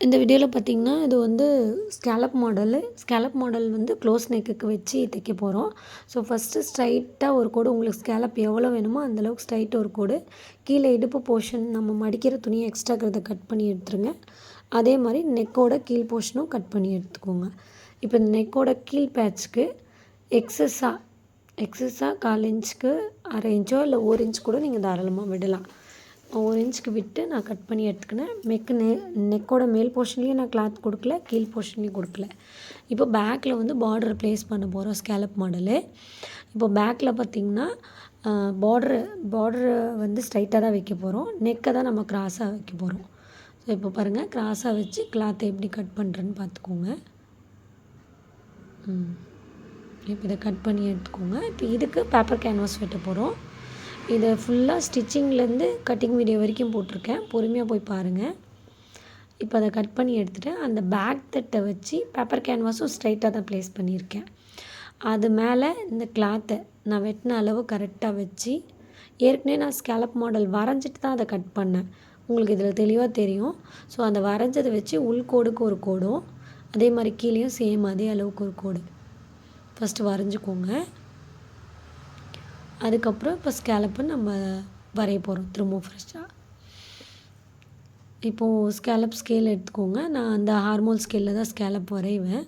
இந்த வீடியோவில் பார்த்தீங்கன்னா இது வந்து ஸ்கேலப் மாடல் வந்து க்ளோஸ் நெக்குக்கு வச்சு தைக்க போகிறோம். ஸோ ஃபஸ்ட்டு ஸ்ட்ரைட்டாக ஒரு கோடு, உங்களுக்கு ஸ்கேலப் எவ்வளோ வேணுமோ அந்தளவுக்கு ஸ்ட்ரைட் ஒரு கோடு, கீழே இடுப்பு போர்ஷன் நம்ம மடிக்கிற துணியை எக்ஸ்ட்ரா இருக்கிறத கட் பண்ணி எடுத்துருங்க. அதே மாதிரி நெக்கோட கீழ் போர்ஷனும் கட் பண்ணி எடுத்துக்கோங்க. இப்போ இந்த நெக்கோட கீழ் பேட்ச்க்கு எக்ஸஸாக 1/4 இன்ச்சுக்கு 1/2 இன்ச்சோ இல்லை 1 இன்ச் கூட நீங்கள் தாராளமாக விடலாம். 1 இன்ச்சுக்கு விட்டு நான் கட் பண்ணி எடுத்துக்கினேன். நெக்கோட மேல் போர்ஷன்லேயும் நான் கிளாத் கொடுக்கல, கீழ் போர்ஷன்லேயும் கொடுக்கல. இப்போ பேக்கில் வந்து பார்டர் ப்ளேஸ் பண்ண போகிறோம் ஸ்கேலப் மாடலு. இப்போ பேக்கில் பார்த்திங்கன்னா பார்டரு வந்து ஸ்ட்ரைட்டாக தான் வைக்க போகிறோம், நெக்கை தான் நம்ம கிராஸாக வைக்க போகிறோம். ஸோ இப்போ பாருங்கள், கிராஸாக வச்சு கிளாத்தை எப்படி கட் பண்ணுறேன்னு பார்த்துக்கோங்க. இப்போ இதை கட் பண்ணி எடுத்துக்கோங்க. இப்போ இதுக்கு பேப்பர் கேன்வாஸ் வெட்ட போகிறோம். இதை ஃபுல்லாக ஸ்டிச்சிங்லேருந்து கட்டிங் வீடியோ வரைக்கும் போட்டிருக்கேன், பொறுமையாக போய் பாருங்கள். இப்போ அதை கட் பண்ணி எடுத்துகிட்டு அந்த பேக் தட்டை வச்சு பேப்பர் கேன்வாஸும் ஸ்ட்ரைட்டாக தான் ப்ளேஸ் பண்ணியிருக்கேன். அது மேலே இந்த கிளாத்தை நான் வெட்டின அளவு கரெக்டாக வச்சு, ஏற்கனவே நான் ஸ்கேலப் மாடல் வரைஞ்சிட்டு தான் அதை கட் பண்ணேன், உங்களுக்கு இதில் தெளிவாக தெரியும். ஸோ அந்த வரைஞ்சதை வச்சு உள்கோடுக்கு ஒரு கோடும், அதே மாதிரி கீழேயும் சேம் அதே அளவுக்கு ஒரு கோடு ஃபஸ்ட்டு வரைஞ்சிக்கோங்க. அதுக்கப்புறம் இப்போ ஸ்கேலப்பு நம்ம வரைய போகிறோம் திரும்பவும் ஃப்ரெஷ்ஷாக. இப்போது ஸ்கேலப் ஸ்கேல் எடுத்துக்கோங்க. நான் அந்த ஹார்மோல் ஸ்கேலில் தான் ஸ்கேலப் வரைவேன்.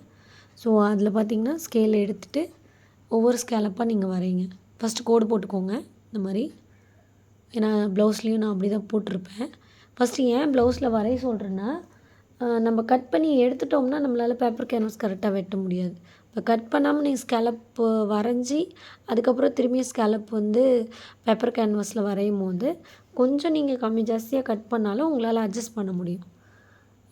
ஸோ அதில் பார்த்திங்கன்னா ஸ்கேல் எடுத்துகிட்டு ஒவ்வொரு ஸ்கேலப்பாக நீங்கள் வரைங்க. ஃபஸ்ட்டு கோடு போட்டுக்கோங்க இந்த மாதிரி. ஏன்னா ப்ளவுஸ்லேயும் நான் அப்படி தான் போட்டிருப்பேன். ஃபஸ்ட்டு ஏன் ப்ளவுஸில் வரைய சொல்கிறேன்னா, நம்ம கட் பண்ணி எடுத்துட்டோம்னா நம்மளால் பேப்பர் கேன்வாஸ் கரெக்டாக வெட்ட முடியாது. இப்போ கட் பண்ணாமல் நீங்கள் ஸ்கேலப் வரைஞ்சி அதுக்கப்புறம் திரும்பியும் ஸ்கேலப் வந்து பேப்பர் கேன்வாஸில் வரையும் போது கொஞ்சம் நீங்கள் கம்மி ஜாஸ்தியாக கட் பண்ணாலும் உங்களால் அட்ஜஸ்ட் பண்ண முடியும்.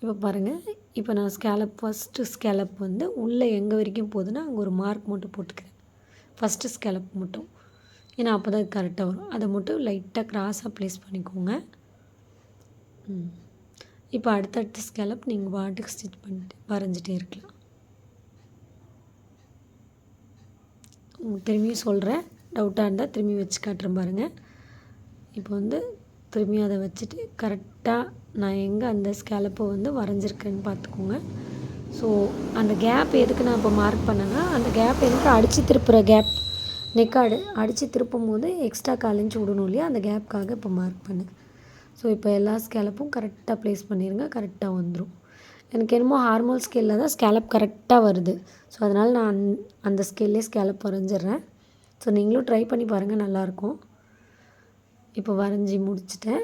இப்போ பாருங்கள், இப்போ நான் ஃபஸ்ட்டு ஸ்கேலப் வந்து உள்ளே எங்கே வரைக்கும் போகுதுன்னா அங்கே ஒரு மார்க் மட்டும் போட்டுக்கிறேன், ஃபஸ்ட்டு ஸ்கேலப் மட்டும். ஏன்னா அப்போ தான் கரெக்டாக வரும். அதை மட்டும் லைட்டாக கிராஸாக ப்ளேஸ் பண்ணிக்கோங்க. இப்போ அடுத்தடுத்த ஸ்கேலப் நீங்கள் பாட்டுக்கு ஸ்டிச் பண்ணிட்டு வரைஞ்சிட்டே இருக்கலாம். திரும்பியும் சொல்கிறேன், டவுட்டாக இருந்தால் திரும்பி வச்சு காட்டுறேன் பாருங்கள். இப்போ வந்து திரும்பியும் அதை வச்சுட்டு கரெக்டாக நான் எங்கே அந்த ஸ்கேலப்பை வந்து வரைஞ்சிருக்கேன்னு பார்த்துக்கோங்க. ஸோ அந்த கேப் எதுக்கு நான் இப்போ மார்க் பண்ணேன்னா, அந்த கேப் எதுக்கு அடித்து திருப்புற கேப், நெக்காடு அடித்து திருப்பும் போது எக்ஸ்ட்ரா 1/4 இன்ச் விடணும் இல்லையா, அந்த கேப்புக்காக இப்போ மார்க் பண்ணேன். ஸோ இப்போ எல்லா ஸ்கேலப்பும் கரெக்டாக ப்ளேஸ் பண்ணிடுங்க, கரெக்டாக வந்துடும். எனக்கு என்னமோ ஹார்மோல் ஸ்கேலில் தான் ஸ்கேலப் கரெக்டாக வருது. ஸோ அதனால் நான் அந்த ஸ்கேல்லே ஸ்கேலப் வரைஞ்சிட்றேன். ஸோ நீங்களும் ட்ரை பண்ணி பாருங்கள், நல்லாயிருக்கும். இப்போ வரைஞ்சி முடிச்சிட்டேன்.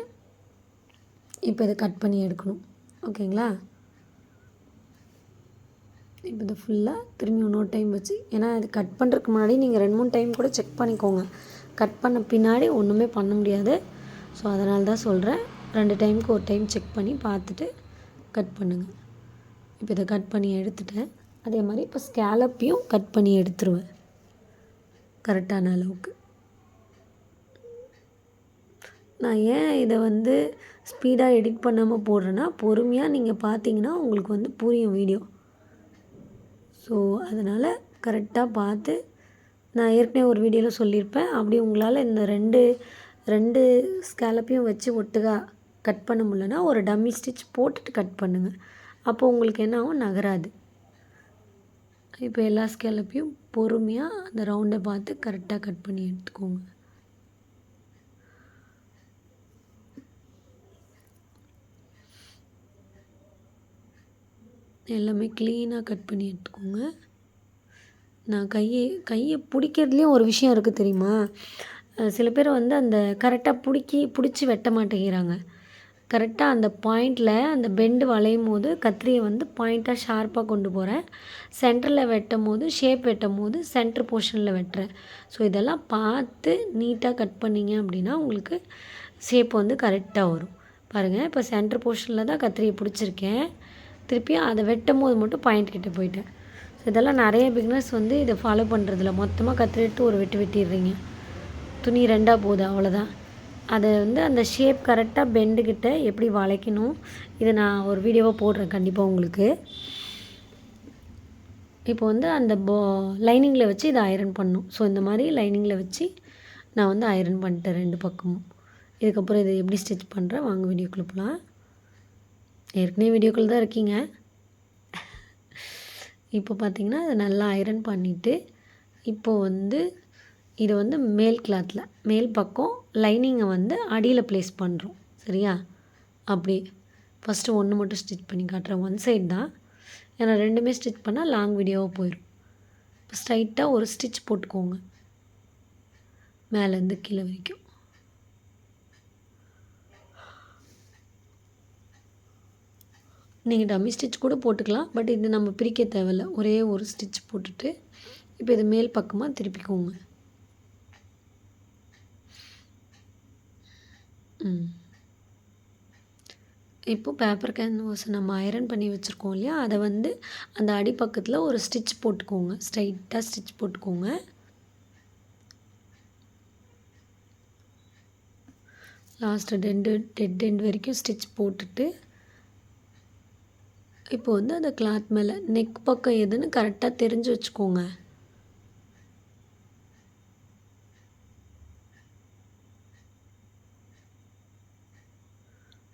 இப்போ இதை கட் பண்ணி எடுக்கணும், ஓகேங்களா? இப்போ இதை ஃபுல்லாக திரும்பி இன்னொரு டைம் வச்சு, ஏன்னா இது கட் பண்ணுறதுக்கு முன்னாடி நீங்கள் 2-3 டைம் கூட செக் பண்ணிக்கோங்க. கட் பண்ண பின்னாடி ஒன்றுமே பண்ண முடியாது. ஸோ அதனால தான் சொல்கிறேன், 2 டைமுக்கு ஒரு டைம் செக் பண்ணி பார்த்துட்டு கட் பண்ணுங்கள். இப்போ இதை கட் பண்ணி எடுத்துட்டேன். அதே மாதிரி இப்போ ஸ்கேலப்பையும் கட் பண்ணி எடுத்துருவேன் கரெக்டான அளவுக்கு. நான் ஏன் இதை வந்து ஸ்பீடாக எடிட் பண்ணாமல் போடுறேன்னா, பொறுமையாக நீங்கள் பார்த்தீங்கன்னா உங்களுக்கு வந்து புரியும் வீடியோ. ஸோ அதனால் கரெக்டாக பார்த்து, நான் ஏற்கனவே ஒரு வீடியோவில் சொல்லியிருப்பேன், அப்படி உங்களால் இந்த ரெண்டு ஸ்கேலப்பையும் வச்சு ஒட்டுக்கா கட் பண்ண முடியலன்னா ஒரு டம்மி ஸ்டிச் போட்டுட்டு கட் பண்ணுங்கள். அப்போ உங்களுக்கு என்ன ஆகும், நகராது. இப்போ எல்லா ஸ்கேலப்பையும் பொறுமையாக அந்த ரவுண்டை பார்த்து கரெக்டாக கட் பண்ணி எடுத்துக்கோங்க. எல்லாமே க்ளீனாக கட் பண்ணி எடுத்துக்கோங்க. நான் கையை பிடிக்கிறதுலேயும் ஒரு விஷயம் இருக்குது தெரியுமா? சில பேர் வந்து அந்த கரெக்டாக பிடிச்சி வெட்ட மாட்டேங்கிறாங்க. கரெக்டாக அந்த பாயிண்டில் அந்த பெண்டு வளையும் போது கத்திரியை வந்து பாயிண்ட்டாக ஷார்ப்பாக கொண்டு போகிறேன். சென்டரில் வெட்டும் போது, ஷேப் வெட்டும் போது சென்டர் போர்ஷனில் வெட்டுறேன். ஸோ இதெல்லாம் பார்த்து நீட்டாக கட் பண்ணிங்க அப்படின்னா உங்களுக்கு ஷேப் வந்து கரெக்டாக வரும். பாருங்கள், இப்போ சென்டர் போர்ஷனில் தான் கத்திரியை பிடிச்சிருக்கேன், திருப்பியும் அதை வெட்டும் போது மட்டும் பாயிண்ட் கிட்டே போயிட்டேன். ஸோ இதெல்லாம் நிறைய பிகினர்ஸ் வந்து இதை ஃபாலோ பண்ணுறதில்ல. மொத்தமாக கத்திரி எடுத்து ஒரு வெட்டிடுறீங்க, துணி 2ஆக போகுது, அவ்வளோதான். அதை வந்து அந்த ஷேப் கரெக்டாக பெண்டுக்கிட்ட எப்படி வளைக்கணும், இதை நான் ஒரு வீடியோவாக போடுறேன் கண்டிப்பாக உங்களுக்கு. இப்போ வந்து அந்த லைனிங்கில் வச்சு இதை அயரன் பண்ணணும். ஸோ இந்த மாதிரி லைனிங்கில் வச்சு நான் வந்து அயரன் பண்ணிட்டேன் 2 பக்கமும். இதுக்கப்புறம் இதை எப்படி ஸ்டிச் பண்ணுறேன் வாங்க வீடியோக்குள்ள போகலாம். ஏற்கனவே வீடியோக்குள்ள தான் இருக்கீங்க. இப்போ பார்த்தீங்கன்னா அதை நல்லா அயரன் பண்ணிவிட்டு இப்போது வந்து இதை வந்து மேல் கிளாத்தில் மேல் பக்கம் லைனிங்கை வந்து அடியில் ப்ளேஸ் பண்ணுறோம். சரியா? அப்படி ஃபஸ்ட்டு ஒன்று மட்டும் ஸ்டிச் பண்ணி காட்டுறேன். ஒன் சைடு தான், ஏன்னா ரெண்டுமே ஸ்டிச் பண்ணால் லாங் வீடியோவாக போயிடும். இப்போ ஸ்ட்ரைட்டாக ஒரு ஸ்டிச் போட்டுக்கோங்க மேலேருந்து கீழே வரைக்கும். நீங்கள் டம்மி ஸ்டிச் கூட போட்டுக்கலாம், பட் இது நம்ம பிரிக்க தேவையில்ல. ஒரே ஒரு ஸ்டிச் போட்டுட்டு இப்போ இது மேல் பக்கமாக திருப்பிக்கோங்க. இப்போது பேப்பர் கேன்வாஸை நம்ம அயரன் பண்ணி வச்சுருக்கோம் இல்லையா, அதை வந்து அந்த அடிப்பக்கத்தில் ஒரு ஸ்டிச் போட்டுக்கோங்க. ஸ்ட்ரைட்டாக ஸ்டிச் போட்டுக்கோங்க. லாஸ்ட்டு டெட் எண்ட் வரைக்கும் ஸ்டிச் போட்டுட்டு இப்போ வந்து அந்த கிளாத் மேலே நெக் பக்கம் எதுன்னு கரெக்டாக தெரிஞ்சு வச்சுக்கோங்க.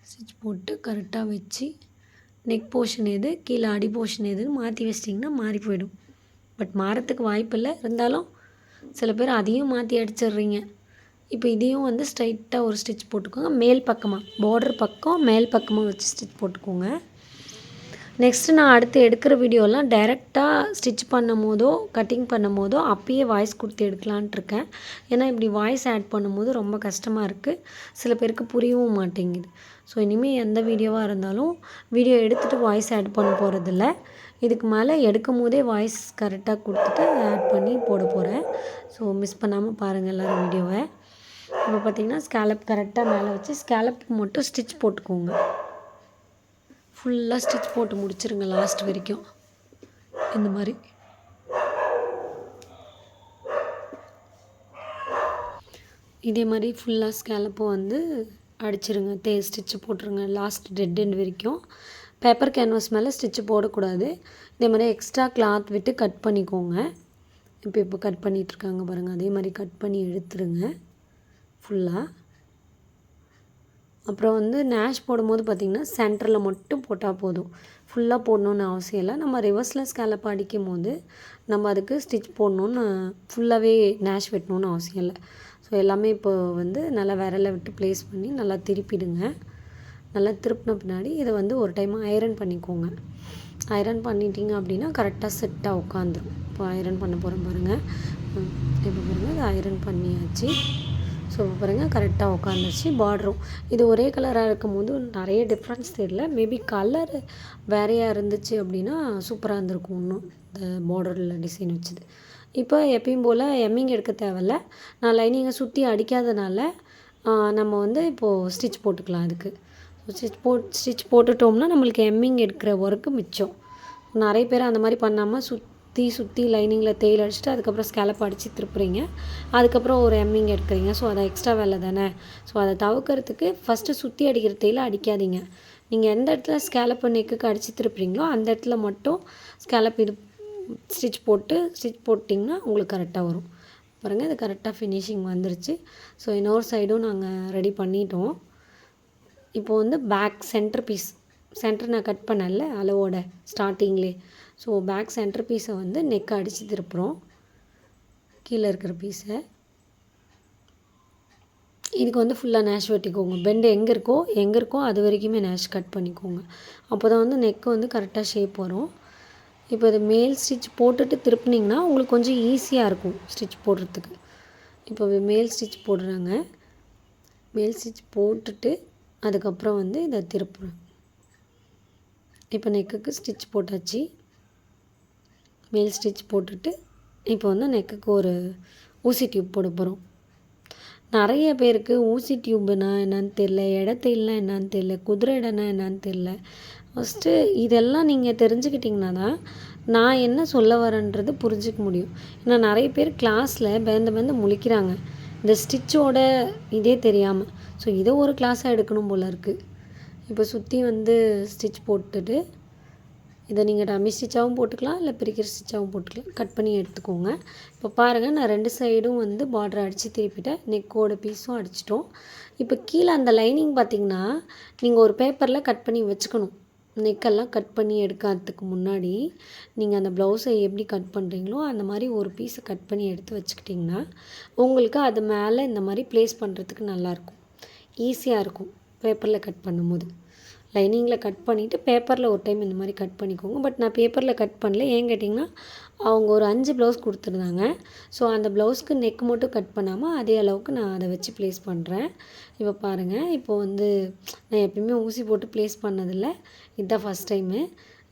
ஸ்டிச் போட்டு கரெக்டாக வச்சு நெக் போர்ஷன் எது, கீழே அடி போர்ஷன் எதுன்னு மாற்றி வச்சிட்டிங்கன்னா மாறி போயிடும். பட் மாறத்துக்கு வாய்ப்பு இல்லை. இருந்தாலும் சில பேர் அதையும் மாற்றி அடிச்சிடுறீங்க. இப்போ இதையும் வந்து ஸ்ட்ரைட்டாக ஒரு ஸ்டிச் போட்டுக்கோங்க. மேல் பக்கமாக பார்டர் பக்கம் மேல் பக்கமாக வச்சு ஸ்டிச் போட்டுக்கோங்க. நெக்ஸ்ட்டு நான் அடுத்து எடுக்கிற வீடியோலாம் டைரெக்டாக ஸ்டிச் பண்ணும் போதோ கட்டிங் பண்ணும் போதோ அப்பயே வாய்ஸ் கொடுத்து எடுக்கலான்ட்டு இருக்கேன். ஏன்னா இப்படி வாய்ஸ் ஆட் பண்ணும்போது ரொம்ப கஷ்டமாக இருக்குது. சில பேருக்கு புரியவும் மாட்டேங்குது. ஸோ இனிமேல் எந்த வீடியோவாக இருந்தாலும் வீடியோ எடுத்துகிட்டு வாய்ஸ் ஆட் பண்ண போகிறதில்ல. இதுக்கு மேலே எடுக்கும் போதே வாய்ஸ் கரெக்டாக கொடுத்துட்டு ஆட் பண்ணி போட போகிறேன். ஸோ மிஸ் பண்ணாமல் பாருங்கள் எல்லோரும் வீடியோவை. இப்போ பார்த்திங்கன்னா ஸ்கேலப் கரெக்டாக மேலே வச்சு ஸ்கேலப்புக்கு மட்டும் ஸ்டிச் போட்டுக்கோங்க. ஃபுல்லாக ஸ்டிச் போட்டு முடிச்சிருங்க லாஸ்ட் வரைக்கும். இந்த மாதிரி இதே மாதிரி ஃபுல்லாக ஸ்கேலப்பும் வந்து அடிச்சிருங்க. ஸ்டிச்சு போட்டுருங்க லாஸ்ட் டெட் எண்ட் வரைக்கும். பேப்பர் கேன்வாஸ் மேலே ஸ்டிச்சு போடக்கூடாது. இதே மாதிரி எக்ஸ்ட்ரா கிளாத் விட்டு கட் பண்ணிக்கோங்க. இப்போ கட் பண்ணிகிட்ருக்காங்க பாருங்கள். அதே மாதிரி கட் பண்ணி எடுத்துருங்க ஃபுல்லாக. அப்புறம் வந்து நேஷ் போடும்போது பார்த்திங்கன்னா சென்டரில் மட்டும் போட்டால் போதும். ஃபுல்லாக போடணுன்னு அவசியம் இல்லை. நம்ம ரிவர்ஸில் ஸ்கேலப் அடிக்கும் போது நம்ம அதுக்கு ஸ்டிச் போடணுன்னு ஃபுல்லாகவே நேஷ் வெட்டணுன்னு அவசியம் இல்லை. ஸோ எல்லாமே இப்போ வந்து நல்லா விரலை விட்டு ப்ளேஸ் பண்ணி நல்லா திருப்பிடுங்க. நல்லா திருப்பின பின்னாடி இதை வந்து ஒரு டைம் அயரன் பண்ணிக்கோங்க. அயரன் பண்ணிட்டீங்க அப்படின்னா கரெக்டாக செட்டாக உட்காந்துரும். இப்போ அயரன் பண்ண போகிறோம் பாருங்கள். இப்போ பாருங்கள் இது அயரன் பண்ணியாச்சு. ஸோ பாருங்கள் கரெக்டாக உட்காந்துருச்சு. பார்டரும் இது ஒரே கலராக இருக்கும் போது நிறைய டிஃப்ரென்ஸ் தெரியல. மேபி கலர் வேறையாக இருந்துச்சு அப்படின்னா சூப்பராக இருந்திருக்கும். இன்னும் இந்த பார்டரில் டிசைன் வச்சுது. இப்போ எப்பயும் போல் எம்மிங் எடுக்க தேவையில்ல. நான் லைனிங்கை சுற்றி அடிக்காதனால நம்ம வந்து இப்போது ஸ்டிச் போட்டுக்கலாம். அதுக்கு ஸ்டிச் போட்டுட்டோம்னா நம்மளுக்கு எம்மிங் எடுக்கிற ஒர்க்கு மிச்சம். நிறைய பேர் அந்த மாதிரி பண்ணாமல் சுற்றி லைனிங்கில் தேயில் அடிச்சுட்டு அதுக்கப்புறம் ஸ்கேலப் அடித்து திருப்புறீங்க. அதுக்கப்புறம் ஒரு எம்மிங் எடுக்கிறீங்க. ஸோ அதை எக்ஸ்ட்ரா வேலை தானே. ஸோ அதை தவிர்க்கிறதுக்கு ஃபஸ்ட்டு சுற்றி அடிக்கிற தேயில் அடிக்காதீங்க. நீங்கள் எந்த இடத்துல ஸ்கேலப் நெக்குக்கு அடித்து திருப்புறீங்களோ அந்த இடத்துல மட்டும் ஸ்கேலப் இது ஸ்டிச் போட்டிங்கன்னா உங்களுக்கு கரெக்டாக வரும். பாருங்கள் இது கரெக்டாக ஃபினிஷிங் வந்துருச்சு. ஸோ இன்னொரு சைடும் நாங்கள் ரெடி பண்ணிட்டோம். இப்போ வந்து பேக் சென்டர் நான் கட் பண்ணல அளவோட ஸ்டார்டிங்லே. ஸோ பேக் சென்டர் பீஸை வந்து நெக்கை அடித்து திருப்புறோம். கீழே இருக்கிற பீஸை இதுக்கு வந்து ஃபுல்லாக நேஷ் வெட்டிக்கோங்க. பெண்டு எங்கே இருக்கோ அது வரைக்குமே நேஷ் கட் பண்ணிக்கோங்க. அப்போ தான் வந்து நெக்கு வந்து கரெக்டாக ஷேப் வரும். இப்போ இது மேல் ஸ்டிச் போட்டுட்டு திருப்பினீங்கன்னா உங்களுக்கு கொஞ்சம் ஈஸியாக இருக்கும் ஸ்டிச் போடுறதுக்கு. இப்போ மேல் ஸ்டிச் போடுறாங்க. மேல் ஸ்டிச் போட்டுட்டு அதுக்கப்புறம் வந்து இதை திருப்புறேன். இப்போ நெக்குக்கு ஸ்டிச் போட்டாச்சு. மேல் ஸ்டிச் போட்டுட்டு இப்போ வந்து நெக்குக்கு ஒரு ஊசி டியூப் போட போகிறோம். நிறைய பேருக்கு ஊசி டியூப்னா என்னன்னு தெரில, இடத்தைலாம் என்னன்னு தெரில, குதிரை இடம்னா என்னன்னு தெரில. ஃபஸ்ட்டு இதெல்லாம் நீங்கள் தெரிஞ்சுக்கிட்டிங்கன்னா தான் நான் என்ன சொல்ல வரேன்றது புரிஞ்சிக்க முடியும். ஏன்னா நிறைய பேர் கிளாஸில் பேந்து முழிக்கிறாங்க இந்த ஸ்டிச்சோட இதே தெரியாமல். ஸோ இதை ஒரு கிளாஸாக எடுக்கணும் போல் இருக்குது. இப்போ சுற்றி வந்து ஸ்டிச் போட்டுட்டு இதை நீங்கள் டம்மி ஸ்டிச்சாகவும் போட்டுக்கலாம், இல்லை பிரிக்கிற ஸ்டிச்சாகவும் போட்டுக்கலாம். கட் பண்ணி எடுத்துக்கோங்க. இப்போ பாருங்கள் நான் 2 சைடும் வந்து பார்டர் அடித்து திருப்பிட்டேன். நெக்கோட பீஸும் அடிச்சிட்டோம். இப்போ கீழே அந்த லைனிங் பார்த்திங்கன்னா நீங்கள் ஒரு பேப்பரில் கட் பண்ணி வச்சுக்கணும். நெக்கெல்லாம் கட் பண்ணி எடுக்கிறதுக்கு முன்னாடி நீங்கள் அந்த ப்ளவுஸை எப்படி கட் பண்ணுறீங்களோ அந்த மாதிரி ஒரு பீஸை கட் பண்ணி எடுத்து வச்சுக்கிட்டிங்கன்னா உங்களுக்கு அது மேலே இந்த மாதிரி ப்ளேஸ் பண்ணுறதுக்கு நல்லாயிருக்கும், ஈஸியாக இருக்கும். பேப்பரில் கட் பண்ணும்போது லைனிங்கில் கட் பண்ணிவிட்டு பேப்பரில் ஒரு டைம் இந்த மாதிரி கட் பண்ணிக்கோங்க. பட் நான் பேப்பரில் கட் பண்ணல. ஏன் கேட்டிங்கன்னா அவங்க ஒரு 5 ப்ளவுஸ் கொடுத்துருந்தாங்க. ஸோ அந்த ப்ளவுஸ்க்கு நெக் மட்டும் கட் பண்ணாமல் அதே அளவுக்கு நான் அதை வச்சு ப்ளேஸ் பண்ணுறேன். இப்போ பாருங்கள், இப்போ வந்து நான் எப்பயுமே ஊசி போட்டு ப்ளேஸ் பண்ணதில்ல, இதுதான் ஃபஸ்ட் டைமு.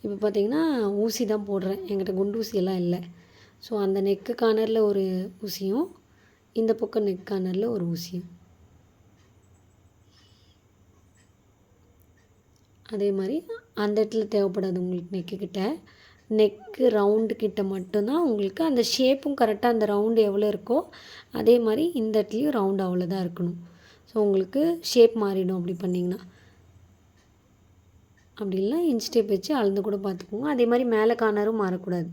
இப்போ பார்த்திங்கன்னா ஊசி தான் போடுறேன், என்கிட்ட குண்டு ஊசியெல்லாம் இல்லை. ஸோ அந்த நெக்கு கார்னரில் ஒரு ஊசியும் இந்த பக்கம் நெக் கார்னரில் ஒரு ஊசியும், அதே மாதிரி அந்த இடத்துல தேவைப்படாது உங்களுக்கு நெக்குக்கிட்ட. நெக்கு ரவுண்டு கிட்ட மட்டும்தான் உங்களுக்கு அந்த ஷேப்பும் கரெக்டாக அந்த ரவுண்டு எவ்வளோ இருக்கோ அதே மாதிரி இந்த இடத்துலையும் ரவுண்டு அவ்வளோதான் இருக்கணும். ஸோ உங்களுக்கு ஷேப் மாறிடும் அப்படி பண்ணிங்கன்னா. அப்படி இல்லை இன்ச் டேப் வச்சு அளந்து கூட பார்த்துக்கோங்க. அதே மாதிரி மேலே கார்னரும் மாறக்கூடாது,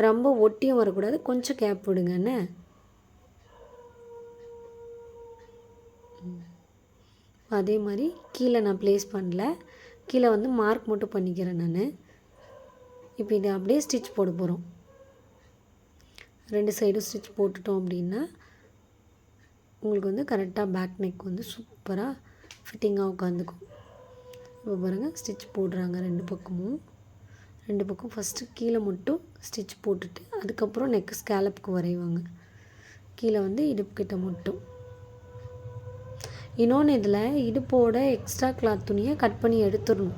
ரொம்ப ஒட்டியும் வரக்கூடாது, கொஞ்சம் கேப் விடுங்கன்னு. அதே மாதிரி கீழே நான் ப்ளேஸ் பண்ணல, கீழே வந்து மார்க் மட்டும் பண்ணிக்கிறேன் நான். இப்போ இதை அப்படியே ஸ்டிச் போட போகிறோம். 2 சைடும் ஸ்டிச் போட்டுட்டோம் அப்படின்னா உங்களுக்கு வந்து கரெக்டாக பேக் நெக் வந்து சூப்பராக ஃபிட்டிங்காக உட்காந்துக்கும். இப்போ பாருங்கள், ஸ்டிச் போடுறாங்க 2 பக்கமும். 2 பக்கம் ஃபஸ்ட்டு கீழே மட்டும் ஸ்டிச் போட்டுட்டு அதுக்கப்புறம் நெக்கு ஸ்கேலப்புக்கு வரைவாங்க. கீழே வந்து இடுப்புக்கிட்ட மட்டும். இன்னொன்று, இதில் இடுப்போட எக்ஸ்ட்ரா கிளாத் துணியை கட் பண்ணி எடுத்துடணும்.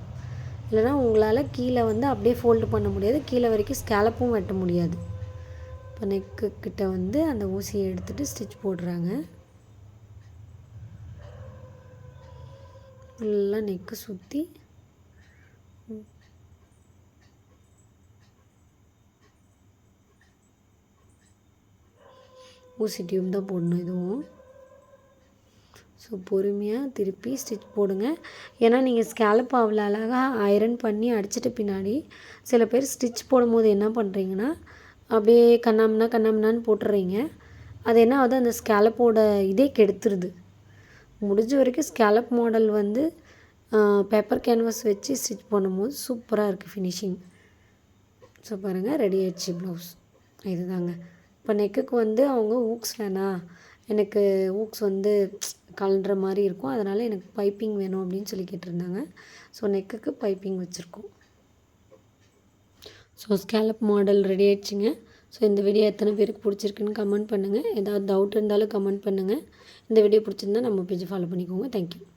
இல்லைனா உங்களால் கீழே வந்து அப்படியே ஃபோல்டு பண்ண முடியாது, கீழே வரைக்கும் ஸ்கேலப்பும் வெட்ட முடியாது. இப்போ நெக்கு கிட்ட வந்து அந்த ஊசியை எடுத்துகிட்டு ஸ்டிச் போடுறாங்க. ஃபுல்லாக நெக்கு சுற்றி ஊசி டியூப் தான் போடணும் இதுவும். ஸோ பொறுமையாக திருப்பி ஸ்டிச் போடுங்க. ஏன்னா நீங்கள் ஸ்கேலப் அவ்வளோ அழகாக ஐரன் பண்ணி அடிச்சிட்ட பின்னாடி சில பேர் ஸ்டிச் போடும்போது என்ன பண்ணுறீங்கன்னா அப்படியே கண்ணாமண்ணான்னு போட்டுறீங்க. அது என்ன ஆகுது, அந்த ஸ்கேலப்போட இதே கெடுத்துருது. முடிஞ்ச வரைக்கும் ஸ்கேலப் மாடல் வந்து பேப்பர் கேன்வாஸ் வச்சு ஸ்டிச் பண்ணும்போது சூப்பராக இருக்குது ஃபினிஷிங். ஸோ பாருங்கள், ரெடி ஆயிடுச்சு ப்ளவுஸ். இதுதாங்க. இப்போ நெக்குக்கு வந்து அவங்க ஊக்ஸ் வேணாம், எனக்கு ஊக்ஸ் வந்து கலண்டுற மாதிரி இருக்கும், அதனால் எனக்கு பைப்பிங் வேணும் அப்படின்னு சொல்லி கேட்டிருந்தாங்க. ஸோ நெக்குக்கு பைப்பிங் வச்சுருக்கோம். ஸோ ஸ்கேலப் மாடல் ரெடி ஆயிடுச்சுங்க. ஸோ இந்த வீடியோ எத்தனை பேருக்கு பிடிச்சிருக்குன்னு கமெண்ட் பண்ணுங்கள். ஏதாவது டவுட் இருந்தாலும் கமெண்ட் பண்ணுங்கள். இந்த வீடியோ பிடிச்சிருந்தா நம்ம பேஜை ஃபாலோ பண்ணிக்கோங்க. தேங்க்யூ.